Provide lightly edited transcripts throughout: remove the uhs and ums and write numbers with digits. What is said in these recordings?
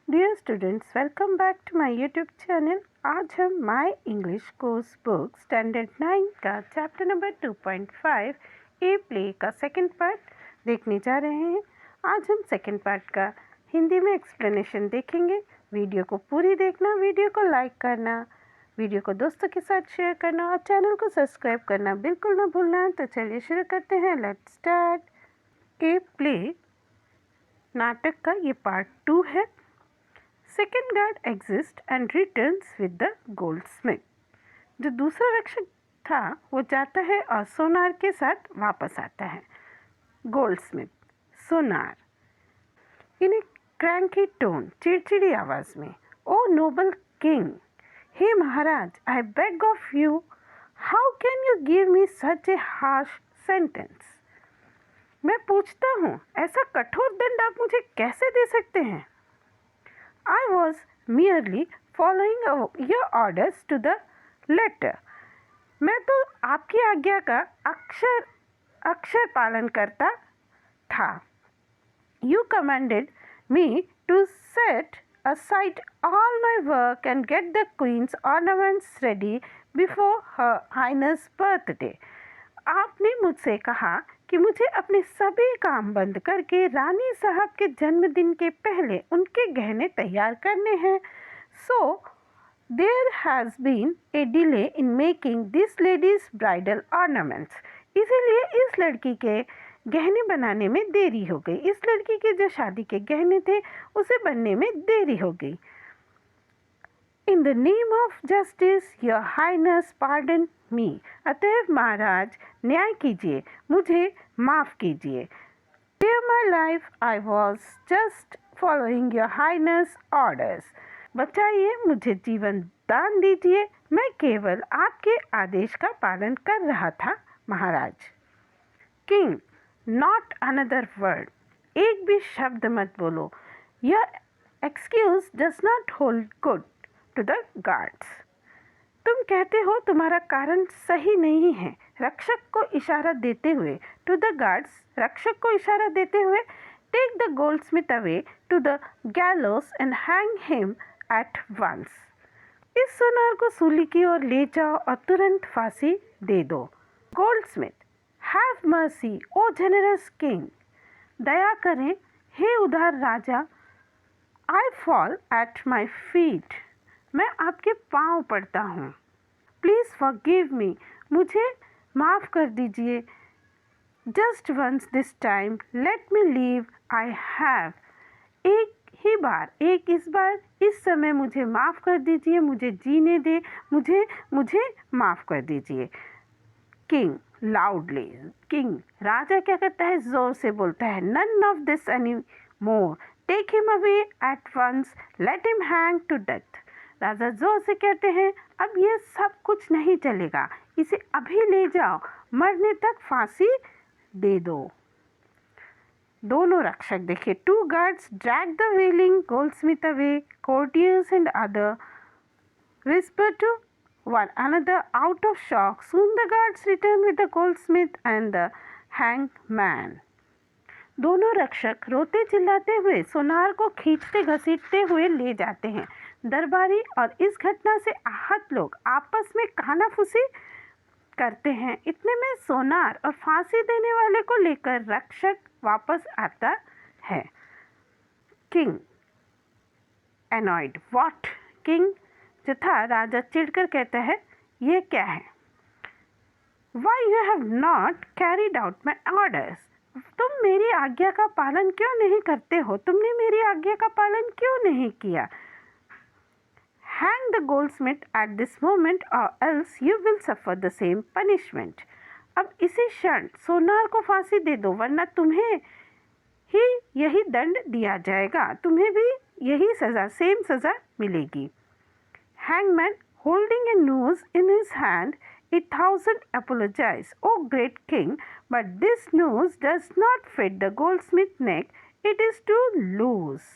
Dear students, welcome back to my YouTube channel. आज हम my English course book standard 9 का chapter number 2.5 a play का second part देखने जा रहे हैं। आज हम सेकंड पार्ट का हिंदी में एक्सप्लेनेशन देखेंगे। वीडियो को पूरी देखना, वीडियो को लाइक करना, वीडियो को दोस्तों के साथ शेयर करना और चैनल को सब्सक्राइब करना बिल्कुल ना भूलना। तो चलिए शुरू करते हैं। Let's start. ए प्ले नाटक का ये पार्ट 2 है। Second guard exist and returns with the Goldsmith. जो दूसरा रक्षक था वो जाता है और सोनार के साथ वापस आता है। गोल्डस्मिथ, सोनार, इन ए क्रैंकी टोन, चिड़चिड़ी आवाज में, ओ नोबल किंग, हे महाराज, I beg of you, how can you give me such a harsh sentence. मैं पूछता हूँ, ऐसा कठोर दंड आप मुझे कैसे दे सकते हैं। I was merely following your orders to the letter. मैं तो आपकी आज्ञा का अक्षर अक्षर पालन करता था। You commanded me to set aside all my work and get the queen's ornaments ready before her highness birthday. आपने मुझसे कहा कि मुझे अपने सभी काम बंद करके रानी साहब के जन्मदिन के पहले उनके गहने तैयार करने हैं। So there has been a delay in making this ladies bridal ornaments. इसीलिए इस लड़की के गहने बनाने में देरी हो गई। इस लड़की के जो शादी के गहने थे उसे बनने में देरी हो गई। In the name of justice your highness pardon me. अतएव महाराज न्याय कीजिए, मुझे माफ़ कीजिए। Dear my life, I was just following your highness orders. बचाइए, मुझे जीवन दान दीजिए, मैं केवल आपके आदेश का पालन कर रहा था महाराज। King, not another word. एक भी शब्द मत बोलो। Your excuse does not hold good to the guards. तुम कहते हो तुम्हारा कारण सही नहीं है। रक्षक को इशारा देते हुए, टू द गार्ड्स, रक्षक को इशारा देते हुए, take the goldsmith away to the gallows and hang him at once. इस सोनार को सूली की ओर ले जाओ और तुरंत फांसी दे दो। Goldsmith, have mercy O generous king. दया करें हे उदार राजा। I fall at my feet. मैं आपके पाँव पड़ता हूँ। प्लीज़ फॉरगिव मी, मुझे माफ़ कर दीजिए। Just once this time let me leave, I have. एक ही बार, एक इस बार, इस समय मुझे माफ़ कर दीजिए, मुझे जीने दे, मुझे माफ़ कर दीजिए। किंग लाउडली, किंग राजा क्या करता है, जोर से बोलता है, none of this any more, take him away at once, let him hang to death. राजा जोर से कहते हैं, अब ये सब कुछ नहीं चलेगा, इसे अभी ले जाओ, मरने तक फांसी दे दो। दोनों रक्षक देखिए, two guards drag the wailing goldsmith away, courtiers and other whisper to one another out of shock. Soon the guards return with the goldsmith and the hangman. दोनों रक्षक रोते चिल्लाते हुए सोनार को खींचते घसीटते हुए ले जाते हैं। दरबारी और इस घटना से आहत लोग आपस में कानाफूसी करते हैं। इतने में सोनार और फांसी देने वाले को लेकर रक्षक वापस आता है। King annoyed, what. किंग जो था, राजा चिढ़कर कहता है, ये क्या है। Why you have not carried out my orders. तुम मेरी आज्ञा का पालन क्यों नहीं करते हो, तुमने मेरी आज्ञा का पालन क्यों नहीं किया। Hang the goldsmith at this moment or else you will suffer the same punishment. अब इसी क्षण सोनार को फांसी दे दो, वरना तुम्हें ही यही दंड दिया जाएगा, तुम्हें भी यही सज़ा, सेम सज़ा मिलेगी। Hangman, holding a noose in his hand, 1,000 apologize, O great king, but this noose does not fit the goldsmith's neck, it is too loose.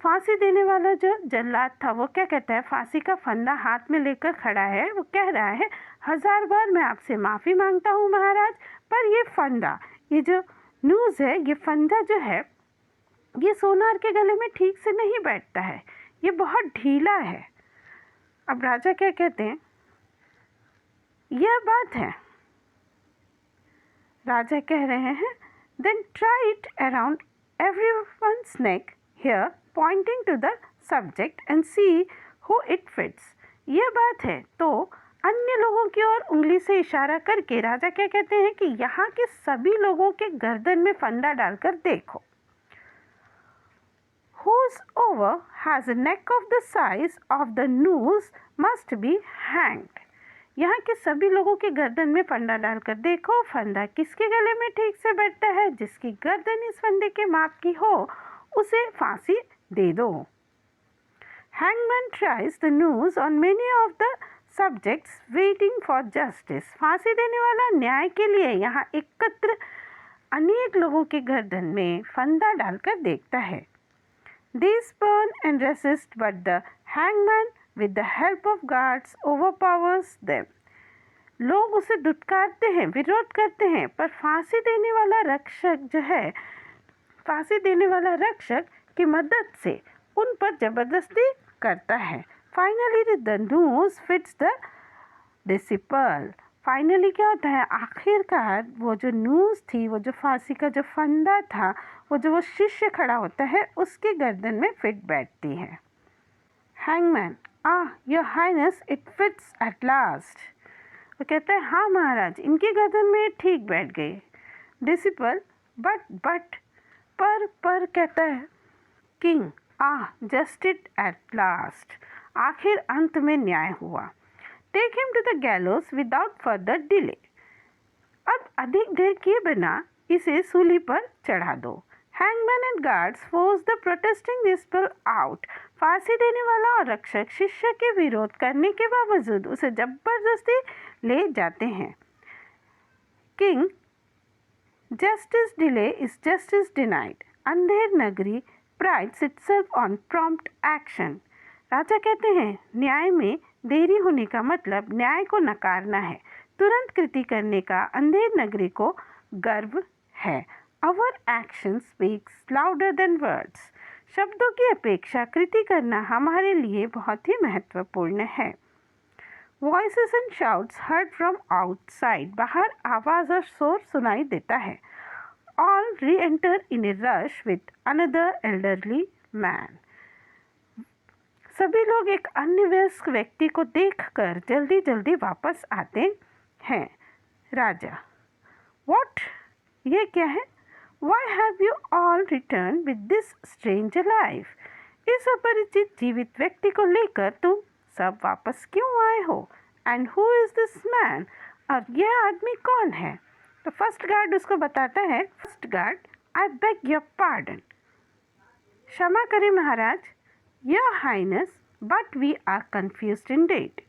फांसी देने वाला जो जल्लाद था वो क्या कहता है, फांसी का फंदा हाथ में लेकर खड़ा है, वो कह रहा है, 1000 बार मैं आपसे माफ़ी मांगता हूँ महाराज, पर ये फंदा, ये जो न्यूज़ है, ये फंदा जो है ये सोनार के गले में ठीक से नहीं बैठता है, ये बहुत ढीला है। अब राजा क्या कहते हैं, यह बात है। राजा कह रहे हैं, then try it around everyone's neck here, pointing to the subject and see who it fits. यह बात है। तो अन्य लोगों की ओर उंगली से इशारा करके राजा क्या कहते हैं कि यहाँ के सभी लोगों के गर्दन में फंदा डालकर देखो। Whose over has a neck of the size of the noose must be hanged. यहाँ के सभी लोगों के गर्दन में फंदा डालकर देखो, फंदा किसके गले में ठीक से बैठता है, जिसकी गर्दन इस फंदे के माप की हो उसे फांसी दे दो। Hangman tries the noose on many of the subjects waiting for justice. फांसी देने वाला न्याय के लिए यहाँ एकत्र अनेक लोगों के गर्दन में फंदा डालकर देखता है। They spurn and resist, but the hangman with the help of guards overpowers them. लोग उसे दुत्कारते हैं, विरोध करते हैं, पर फांसी देने वाला रक्षक की मदद से उन पर जबरदस्ती करता है। Finally the noose fits the disciple. Finally क्या होता है, आखिरकार वो जो नूज थी, वो जो फांसी का जो फंदा था, वो शिष्य खड़ा होता है उसके गर्दन में फिट बैठती है। Hangman, your highness it fits at last. वो कहता है, हाँ महाराज, इनकी गर्दन में ठीक बैठ गई। डिसिपल, बट पर कहता है king, justice at last. आखिर अंत में न्याय हुआ। Take him to the gallows without further delay. अब अधिक देर किए बिना इसे सूली पर चढ़ा दो। Hangman and guards force the protesting disciple out. फांसी देने वाला और रक्षक शिष्य के विरोध करने के बावजूद उसे जबरदस्ती ले जाते हैं। King, justice delay is justice denied. Andher Nagari prides itself on prompt action. राजा कहते हैं, न्याय में देरी होने का मतलब न्याय को नकारना है। तुरंत कृति करने का अंधेर नगरी को गर्व है। Our action speaks louder than words. शब्दों की अपेक्षा कृति करना हमारे लिए बहुत ही महत्वपूर्ण है। Voices and shouts heard from outside. बाहर आवाज़ और शोर सुनाई देता है। All re-enter in a rush with another elderly man. सभी लोग एक अन्य वयस्क व्यक्ति को देखकर जल्दी जल्दी वापस आते हैं। राजा, What? ये क्या है? Why have you all returned with this stranger life? इस अपरिचित जीवित व्यक्ति को लेकर तुम सब वापस क्यों आए हो? And who is this man? और यह आदमी कौन है? तो फर्स्ट गार्ड उसको बताता है, first guard, I beg your pardon. क्षमा करें महाराज, Your Highness, but we are confused indeed.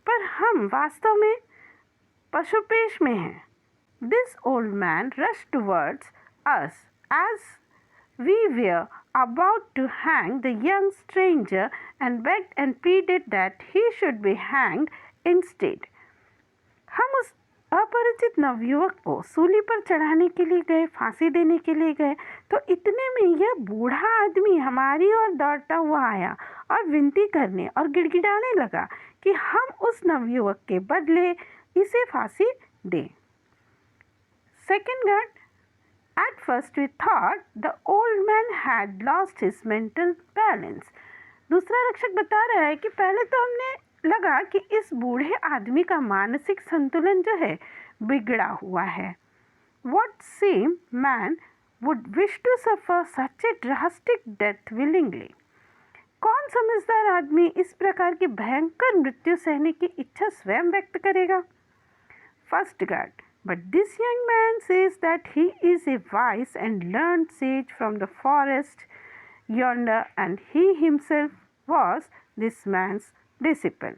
पर हम वास्तव में पशुपेश में हैं। This old man rushed towards us as we were about to hang the young stranger and begged and pleaded that he should be hanged instead. हम उस अपरिचित नवयुवक को सूली पर चढ़ाने के लिए गए, फांसी देने के लिए गए, तो इतने में यह बूढ़ा आदमी हमारी ओर दौड़ता हुआ आया और विनती करने और गिड़गिड़ाने लगा कि हम उस नवयुवक के बदले इसे फांसी दें। Second guard, at first we thought the old man had lost his mental balance. दूसरा रक्षक बता रहा है कि पहले तो हमने लगा कि इस बूढ़े आदमी का मानसिक संतुलन जो है बिगड़ा हुआ है। What sane man would wish to suffer such a drastic death willingly? कौन समझदार आदमी इस प्रकार की भयंकर मृत्यु सहने की इच्छा स्वयं व्यक्त करेगा? First guard, but this young man says that he is a wise and learned sage from the forest yonder, and he himself was this man's disciple.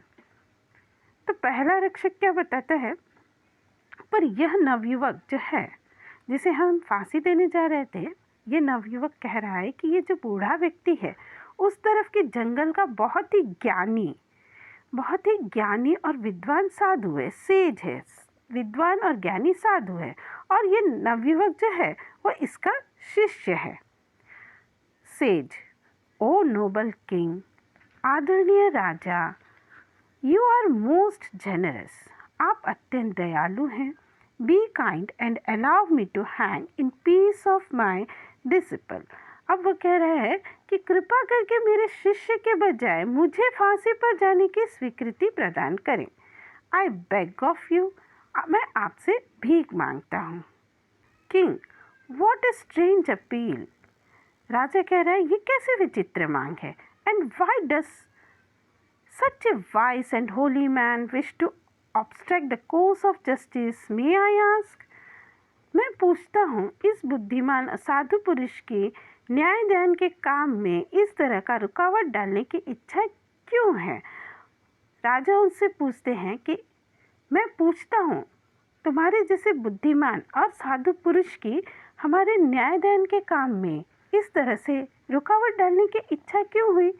तो पहला रक्षक क्या बताता है, पर यह नवयुवक जो है जिसे हम फांसी देने जा रहे थे, ये नवयुवक कह रहा है कि ये जो बूढ़ा व्यक्ति है उस तरफ के जंगल का बहुत ही ज्ञानी और विद्वान साधु है, सेज है, विद्वान और ज्ञानी साधु है, और ये नवयुवक जो है वो इसका शिष्य है। सेज, ओ नोबल किंग, आदरणीय राजा, यू आर मोस्ट जेनरस, आप अत्यंत दयालु हैं। Be kind and allow me to hang in piece of my disciple. अब वो कह रहा है कि कृपा करके मेरे शिष्य के बजाय मुझे फांसी पर जाने की स्वीकृति प्रदान करें। आई बेग ऑफ यू, मैं आपसे भीख मांगता हूँ। King, what a strange appeal. राजा कह रहा है ये कैसी विचित्र मांग है। And why does such a wise and holy man wish to obstruct the course of justice, may I ask. मैं पूछता हूँ, इस बुद्धिमान साधु पुरुष की न्याय दान के काम में इस तरह का रुकावट डालने की इच्छा क्यों है। राजा उनसे पूछते हैं कि मैं पूछता हूँ, तुम्हारे जैसे बुद्धिमान और साधु पुरुष की हमारे न्याय दान के काम में इस तरह से रुकावट डालने की इच्छा क्यों हुई।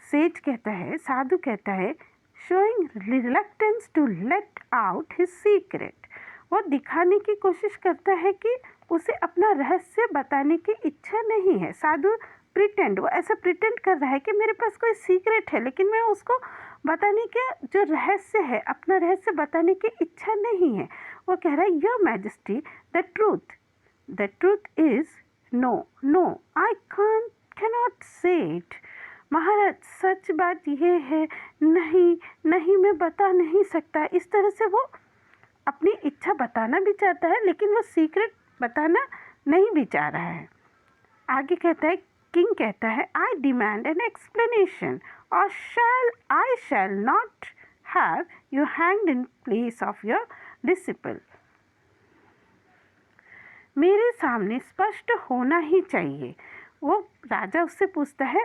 सेज कहता है, साधु कहता है, showing reluctance to let out his secret. वो दिखाने की कोशिश करता है कि उसे अपना रहस्य बताने की इच्छा नहीं है। साधु प्रिटेंड, वो ऐसा प्रिटेंड कर रहा है कि मेरे पास कोई सीक्रेट है, लेकिन मैं उसको बताने के जो रहस्य है, अपना रहस्य बताने की इच्छा नहीं है। वो कह रहा है, your majesty, the truth is no, I cannot say it. महाराज, सच बात यह है, नहीं मैं बता नहीं सकता। इस तरह से वो अपनी इच्छा बताना भी चाहता है, लेकिन वो सीक्रेट बताना नहीं भी चाह रहा है। आगे कहता है, किंग कहता है, आई डिमांड एन एक्सप्लेनेशन और I shall not have you hanged in place of your disciple. मेरे सामने स्पष्ट होना ही चाहिए। वो राजा उससे पूछता है,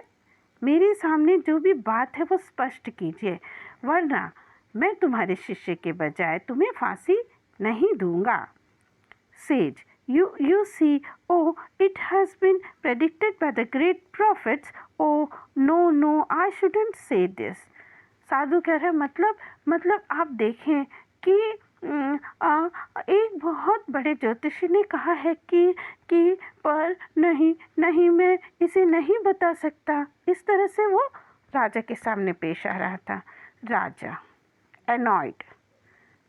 मेरे सामने जो भी बात है वो स्पष्ट कीजिए, वरना मैं तुम्हारे शिष्य के बजाय तुम्हें फांसी नहीं दूंगा। Says, you see, oh, it has been predicted by the great prophets. Oh, no, I shouldn't say this. साधु कह रहे मतलब आप देखें कि एक बहुत बड़े ज्योतिषी ने कहा है कि पर नहीं मैं इसे नहीं बता सकता। इस तरह से वो राजा के सामने पेश आ रहा था। राजा annoyed,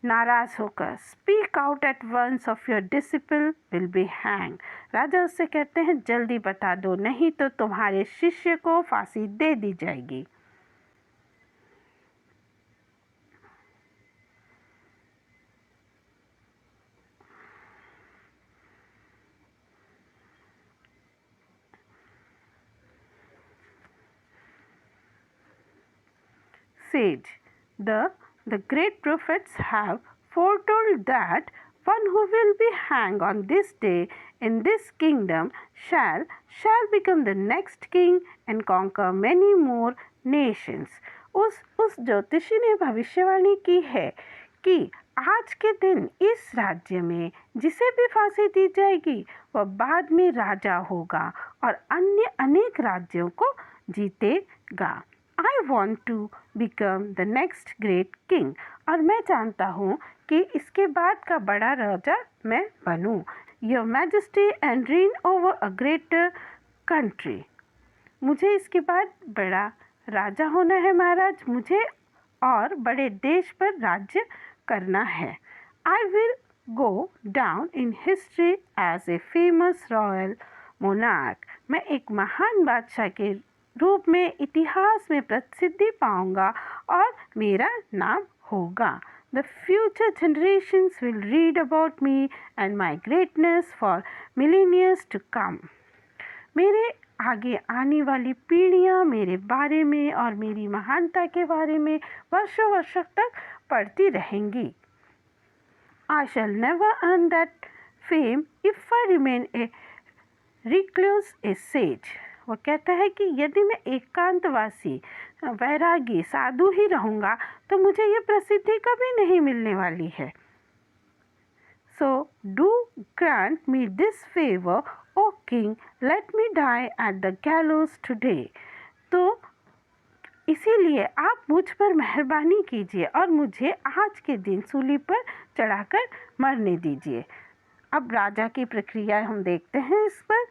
नाराज होकर, speak out at once of your disciple will be hang. राजा उससे कहते हैं, जल्दी बता दो, नहीं तो तुम्हारे शिष्य को फांसी दे दी जाएगी। Sage, the great prophets have foretold that one who will be hanged on this day in this kingdom shall become the next king and conquer many more nations. उस ज्योतिषी ने भविष्यवाणी की है कि आज के दिन इस राज्य में जिसे भी फांसी दी जाएगी वह बाद में राजा होगा और अन्य अनेक राज्यों को जीतेगा। I want to become the next great king. और मैं चाहता हूँ कि इसके बाद का बड़ा राजा मैं बनूँ। Your Majesty and reign over a greater country. मुझे इसके बाद बड़ा राजा होना है महाराज, मुझे और बड़े देश पर राज्य करना है। I will go down in history as a famous royal monarch. मैं एक महान बादशाह के रूप में इतिहास में प्रसिद्धि पाऊंगा और मेरा नाम होगा। The future generations will read about me and my greatness for millennia to come. मेरे आगे आने वाली पीढ़ियाँ मेरे बारे में और मेरी महानता के बारे में वर्षों वर्षों तक पढ़ती रहेंगी। I shall never earn that fame if I remain a recluse, a sage. वो कहता है कि यदि मैं एकांतवासी वैरागी साधु ही रहूँगा तो मुझे ये प्रसिद्धि कभी नहीं मिलने वाली है। So do grant me this favor, O king, let me die at the gallows today. तो इसीलिए आप मुझ पर मेहरबानी कीजिए और मुझे आज के दिन सूली पर चढ़ाकर मरने दीजिए। अब राजा की प्रक्रिया हम देखते हैं इस पर।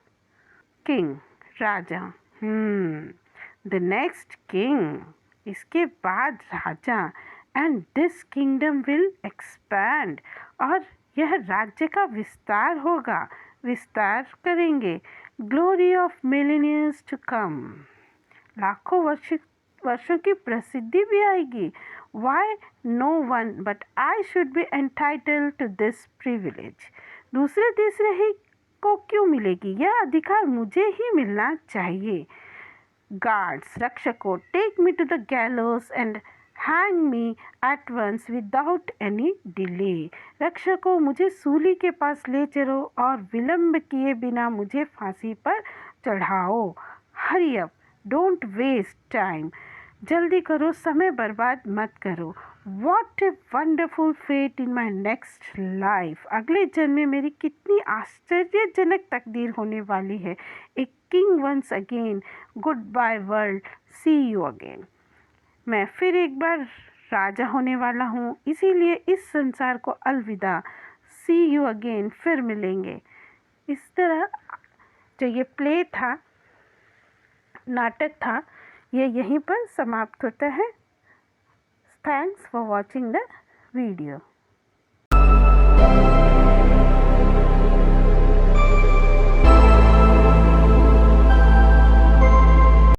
किंग, राजा, द नेक्स्ट किंग, इसके बाद राजा, and this kingdom will expand, और यह राज्य का विस्तार होगा, विस्तार करेंगे, glory of millenniums to come, लाखों वर्षों की प्रसिद्धि भी आएगी. Why no one but I should be entitled to this privilege, दूसरे तीसरे ही को क्यों मिलेगी, यह अधिकार मुझे ही मिलना चाहिए. गार्ड्स, रक्षकों, take me to the gallows and hang me at once without any delay, रक्षकों मुझे सूली के पास ले चलो और विलंब किए बिना मुझे फांसी पर चढ़ाओ. Hurry up, don't waste time, जल्दी करो, समय बर्बाद मत करो. What a wonderful fate in my next life, अगले जन्म में मेरी कितनी आश्चर्यजनक तकदीर होने वाली है. A king once again, goodbye world, see you again, मैं फिर एक बार राजा होने वाला हूँ, इसीलिए इस संसार को अलविदा, सी यू अगेन, फिर मिलेंगे. इस तरह जो ये प्ले था, नाटक था, ये यहीं पर समाप्त होता है. Thanks for watching the video.